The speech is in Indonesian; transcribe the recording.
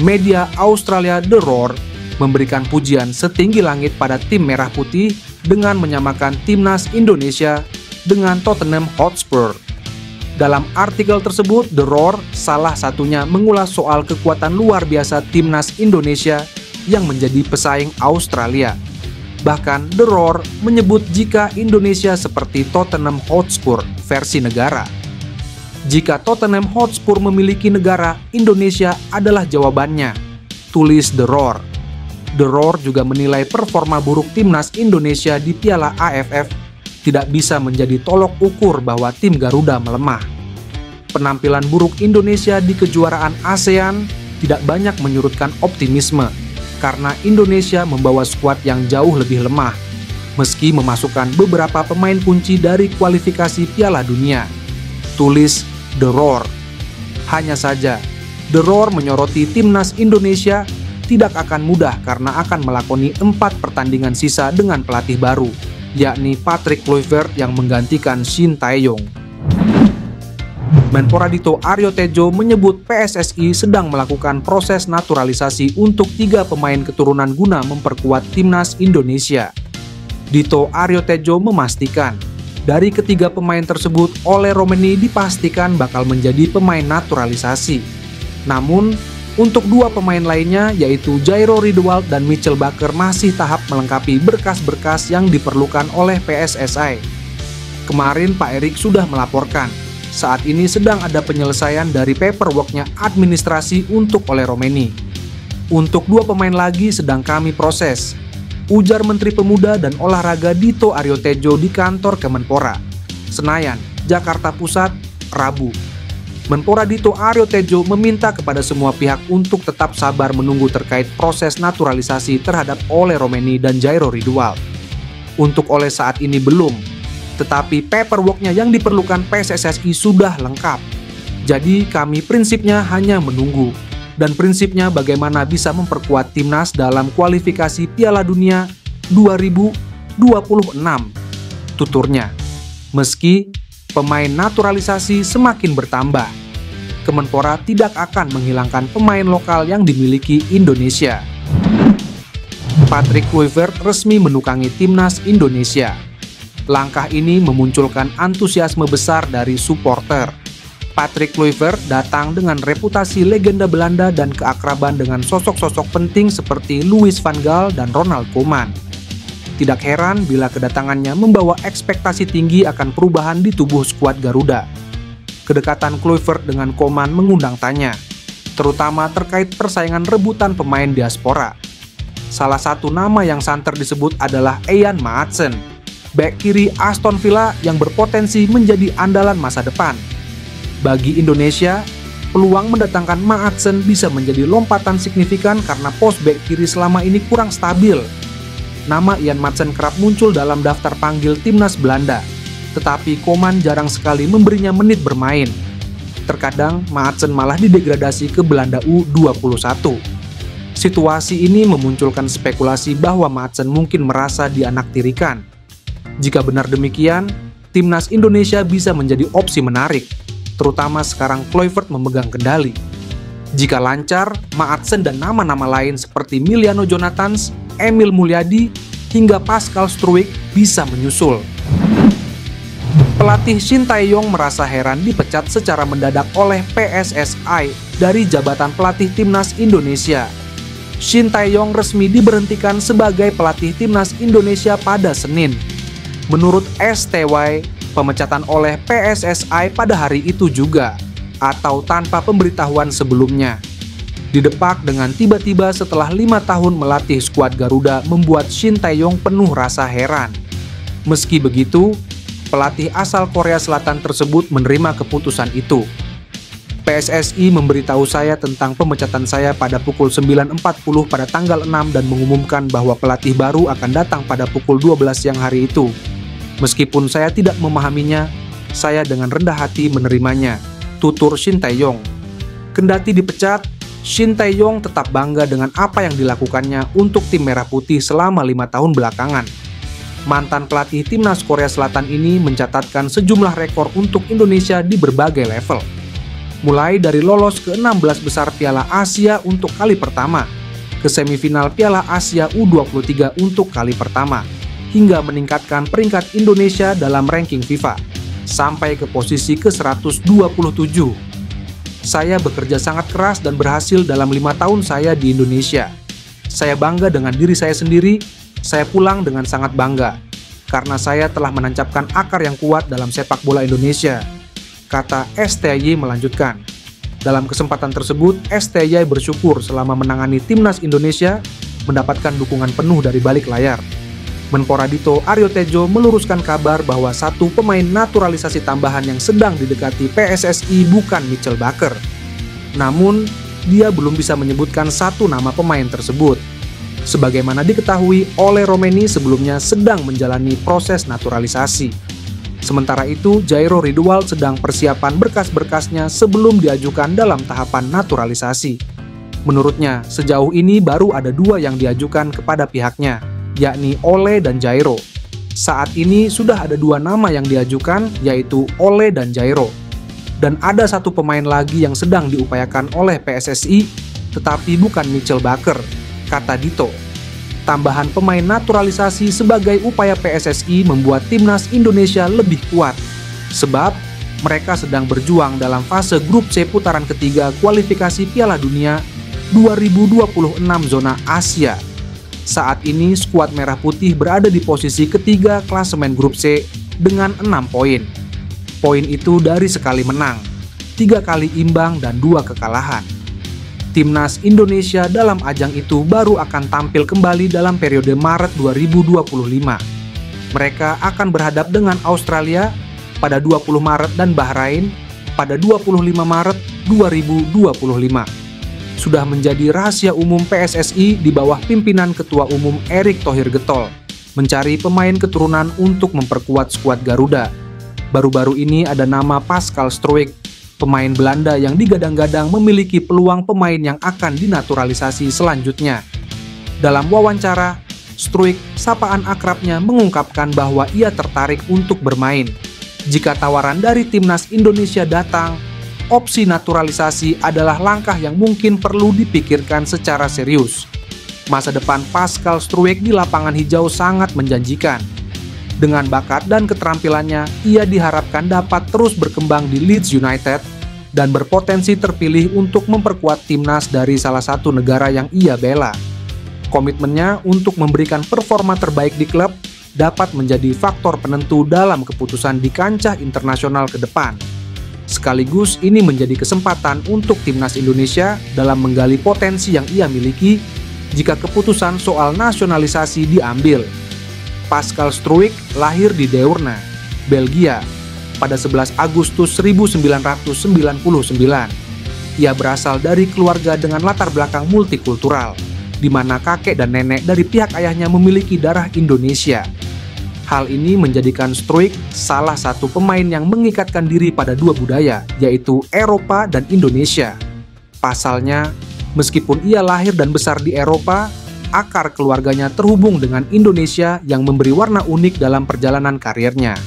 media Australia The Roar memberikan pujian setinggi langit pada tim merah putih dengan menyamakan timnas Indonesia dengan Tottenham Hotspur. Dalam artikel tersebut, The Roar salah satunya mengulas soal kekuatan luar biasa timnas Indonesia yang menjadi pesaing Australia. Bahkan The Roar menyebut jika Indonesia seperti Tottenham Hotspur versi negara. Jika Tottenham Hotspur memiliki negara, Indonesia adalah jawabannya, tulis The Roar. The Roar juga menilai performa buruk timnas Indonesia di Piala AFF tidak bisa menjadi tolok ukur bahwa tim Garuda melemah. Penampilan buruk Indonesia di kejuaraan ASEAN tidak banyak menyurutkan optimisme, karena Indonesia membawa skuad yang jauh lebih lemah, meski memasukkan beberapa pemain kunci dari kualifikasi Piala Dunia, tulis The Roar. Hanya saja, The Roar menyoroti timnas Indonesia tidak akan mudah karena akan melakoni 4 pertandingan sisa dengan pelatih baru, yakni Patrick Kluivert yang menggantikan Shin Tae-yong. Menpora Dito Aryo Tejo menyebut PSSI sedang melakukan proses naturalisasi untuk 3 pemain keturunan guna memperkuat timnas Indonesia. Dito Aryo Tejo memastikan, dari ketiga pemain tersebut, Ole Romeni dipastikan bakal menjadi pemain naturalisasi. Namun, untuk 2 pemain lainnya yaitu Jairo Riedewald dan Mitchell Bakker masih tahap melengkapi berkas-berkas yang diperlukan oleh PSSI. Kemarin Pak Erik sudah melaporkan, saat ini sedang ada penyelesaian dari paperworknya administrasi untuk Ole Romeni. Untuk 2 pemain lagi sedang kami proses, ujar Menteri Pemuda dan Olahraga Dito Aryo Tejo di kantor Kemenpora, Senayan, Jakarta Pusat, Rabu. Menpora Dito Aryo Tejo meminta kepada semua pihak untuk tetap sabar menunggu terkait proses naturalisasi terhadap Ole Romeni dan Jairo Riedewald. Untuk Ole saat ini belum, tetapi paperworknya yang diperlukan PSSI sudah lengkap. Jadi kami prinsipnya hanya menunggu, dan prinsipnya bagaimana bisa memperkuat timnas dalam kualifikasi Piala Dunia 2026, tuturnya. Meski pemain naturalisasi semakin bertambah, Kemenpora tidak akan menghilangkan pemain lokal yang dimiliki Indonesia. Patrick Kluivert resmi menukangi timnas Indonesia. Langkah ini memunculkan antusiasme besar dari supporter. Patrick Kluivert datang dengan reputasi legenda Belanda dan keakraban dengan sosok-sosok penting seperti Louis van Gaal dan Ronald Koeman. Tidak heran bila kedatangannya membawa ekspektasi tinggi akan perubahan di tubuh skuad Garuda. Kedekatan Kluivert dengan Koeman mengundang tanya, terutama terkait persaingan rebutan pemain diaspora. Salah satu nama yang santer disebut adalah Ian Maatsen, bek kiri Aston Villa yang berpotensi menjadi andalan masa depan. Bagi Indonesia, peluang mendatangkan Maatsen bisa menjadi lompatan signifikan karena pos bek kiri selama ini kurang stabil. Nama Ian Maatsen kerap muncul dalam daftar panggil timnas Belanda, tetapi Koeman jarang sekali memberinya menit bermain. Terkadang Maatsen malah didegradasi ke Belanda U21. Situasi ini memunculkan spekulasi bahwa Maatsen mungkin merasa dianaktirikan. Jika benar demikian, timnas Indonesia bisa menjadi opsi menarik, terutama sekarang Kluivert memegang kendali. Jika lancar, Maatsen dan nama-nama lain seperti Miliano Jonathans, Emil Mulyadi, hingga Pascal Struijk bisa menyusul. Pelatih Shin Tae-yong merasa heran dipecat secara mendadak oleh PSSI dari jabatan pelatih timnas Indonesia. Shin Tae-yong resmi diberhentikan sebagai pelatih timnas Indonesia pada Senin. Menurut STY, pemecatan oleh PSSI pada hari itu juga, atau tanpa pemberitahuan sebelumnya. Didepak dengan tiba-tiba setelah 5 tahun melatih skuad Garuda membuat Shin Tae-yong penuh rasa heran. Meski begitu, pelatih asal Korea Selatan tersebut menerima keputusan itu. PSSI memberitahu saya tentang pemecatan saya pada pukul 9.40 pada tanggal 6 dan mengumumkan bahwa pelatih baru akan datang pada pukul 12 siang hari itu. Meskipun saya tidak memahaminya, saya dengan rendah hati menerimanya, tutur Shin Tae-yong. Kendati dipecat, Shin Tae-yong tetap bangga dengan apa yang dilakukannya untuk tim Merah Putih selama 5 tahun belakangan. Mantan pelatih timnas Korea Selatan ini mencatatkan sejumlah rekor untuk Indonesia di berbagai level. mulai dari lolos ke 16 besar Piala Asia untuk kali pertama, ke semifinal Piala Asia U23 untuk kali pertama, hingga meningkatkan peringkat Indonesia dalam ranking FIFA, sampai ke posisi ke-127. Saya bekerja sangat keras dan berhasil dalam 5 tahun saya di Indonesia. Saya bangga dengan diri saya sendiri, saya pulang dengan sangat bangga, karena saya telah menancapkan akar yang kuat dalam sepak bola Indonesia, kata STY melanjutkan. Dalam kesempatan tersebut, STY bersyukur selama menangani timnas Indonesia mendapatkan dukungan penuh dari balik layar. Menpora Dito Aryo Tejo meluruskan kabar bahwa satu pemain naturalisasi tambahan yang sedang didekati PSSI bukan Mitchell Baker. Namun, dia belum bisa menyebutkan satu nama pemain tersebut. Sebagaimana diketahui, Ole Romeni sebelumnya sedang menjalani proses naturalisasi. Sementara itu, Jairo Ridwal sedang persiapan berkas-berkasnya sebelum diajukan dalam tahapan naturalisasi. Menurutnya, sejauh ini baru ada 2 yang diajukan kepada pihaknya, yakni Ole dan Jairo. Saat ini sudah ada 2 nama yang diajukan, yaitu Ole dan Jairo. Dan ada satu pemain lagi yang sedang diupayakan oleh PSSI, tetapi bukan Mitchell Baker, kata Dito. Tambahan pemain naturalisasi sebagai upaya PSSI membuat timnas Indonesia lebih kuat, sebab mereka sedang berjuang dalam fase grup C putaran ketiga kualifikasi Piala Dunia 2026 zona Asia. Saat ini skuad Merah Putih berada di posisi ketiga klasemen grup C dengan 6 poin. Poin itu dari sekali menang, 3 kali imbang dan 2 kekalahan. Timnas Indonesia dalam ajang itu baru akan tampil kembali dalam periode Maret 2025. Mereka akan berhadap dengan Australia pada 20 Maret dan Bahrain pada 25 Maret 2025. Sudah menjadi rahasia umum PSSI di bawah pimpinan Ketua Umum Erick Thohir Getol mencari pemain keturunan untuk memperkuat skuad Garuda. Baru-baru ini ada nama Pascal Struijk, pemain Belanda yang digadang-gadang memiliki peluang pemain yang akan dinaturalisasi selanjutnya. Dalam wawancara, Struijk, sapaan akrabnya, mengungkapkan bahwa ia tertarik untuk bermain. Jika tawaran dari timnas Indonesia datang, opsi naturalisasi adalah langkah yang mungkin perlu dipikirkan secara serius. Masa depan Pascal Struijk di lapangan hijau sangat menjanjikan. Dengan bakat dan keterampilannya, ia diharapkan dapat terus berkembang di Leeds United dan berpotensi terpilih untuk memperkuat timnas dari salah satu negara yang ia bela. Komitmennya untuk memberikan performa terbaik di klub dapat menjadi faktor penentu dalam keputusan di kancah internasional ke depan. Sekaligus ini menjadi kesempatan untuk timnas Indonesia dalam menggali potensi yang ia miliki jika keputusan soal nasionalisasi diambil. Pascal Struijk lahir di Deurne, Belgia, pada 11 Agustus 1999. Ia berasal dari keluarga dengan latar belakang multikultural, di mana kakek dan nenek dari pihak ayahnya memiliki darah Indonesia. Hal ini menjadikan Struijk salah satu pemain yang mengikatkan diri pada 2 budaya, yaitu Eropa dan Indonesia. Pasalnya, meskipun ia lahir dan besar di Eropa, akar keluarganya terhubung dengan Indonesia yang memberi warna unik dalam perjalanan karirnya.